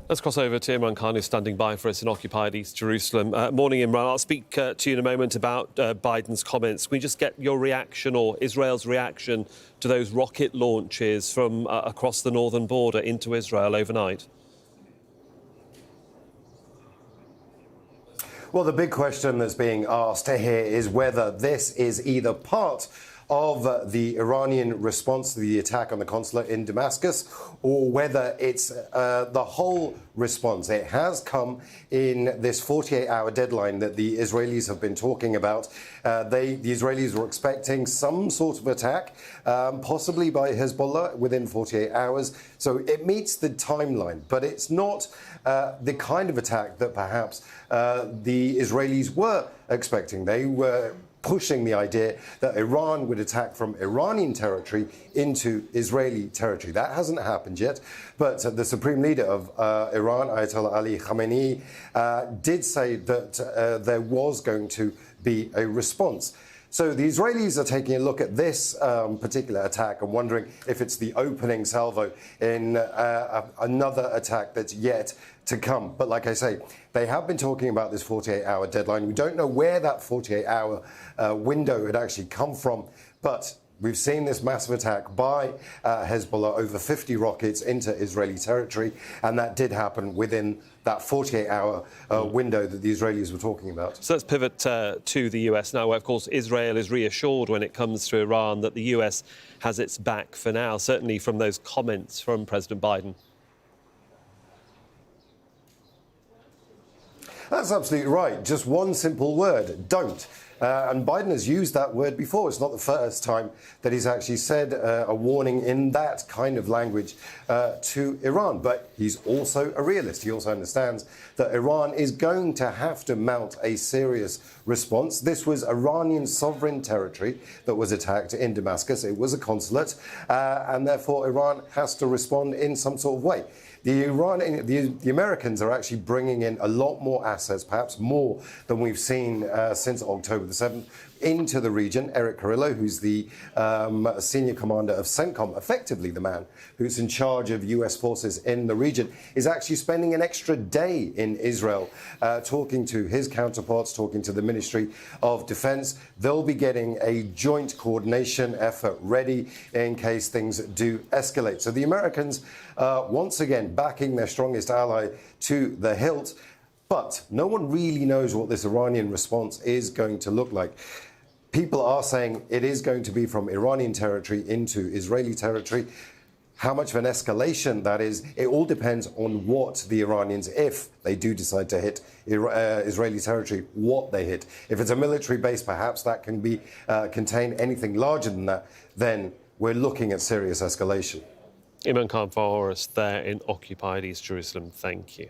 Let's cross over to Imran Khan, who's standing by for us in occupied East Jerusalem. Morning, Imran. I'll speak to you in a moment about Biden's comments. Can we just get your reaction, or Israel's reaction, to those rocket launches from across the northern border into Israel overnight? Well, the big question that's being asked here is whether this is either part of the Iranian response to the attack on the consulate in Damascus, or whether it's the whole response. It has come in this 48-hour deadline that the Israelis have been talking about. The Israelis were expecting some sort of attack, possibly by Hezbollah, within 48 hours. So it meets the timeline, but it's not the kind of attack that perhaps the Israelis were expecting. They were pushing the idea that Iran would attack from Iranian territory into Israeli territory. That hasn't happened yet, but the supreme leader of Iran, Ayatollah Ali Khamenei, did say that there was going to be a response. So the Israelis are taking a look at this particular attack and wondering if it's the opening salvo in another attack that's yet to come. But like I say, they have been talking about this 48-hour deadline. We don't know where that 48-hour window had actually come from, but we've seen this massive attack by Hezbollah, over 50 rockets into Israeli territory, and that did happen within that 48-hour window that the Israelis were talking about. So let's pivot to the US now, where, of course, Israel is reassured when it comes to Iran that the US has its back for now, certainly from those comments from President Biden. That's absolutely right. Just one simple word: don't. And Biden has used that word before. It's not the first time that he's actually said a warning in that kind of language to Iran. But he's also a realist. He also understands that Iran is going to have to mount a serious response. This was Iranian sovereign territory that was attacked in Damascus. It was a consulate, and therefore Iran has to respond in some sort of way. The Americans are actually bringing in a lot more assets, perhaps more than we've seen since October the 7th, into the region. Erik Kurilla, who's the senior commander of CENTCOM, effectively the man who's in charge of US forces in the region, is actually spending an extra day in Israel, talking to his counterparts, talking to the Ministry of Defense. They'll be getting a joint coordination effort ready in case things do escalate. So the Americans, once again, backing their strongest ally to the hilt. But no one really knows what this Iranian response is going to look like. People are saying it is going to be from Iranian territory into Israeli territory. How much of an escalation that is, it all depends on what the Iranians, if they do decide to hit Israeli territory, what they hit. If it's a military base, perhaps that can be contain anything larger than that, then we're looking at serious escalation. Imran Khan for us there in occupied East Jerusalem. Thank you.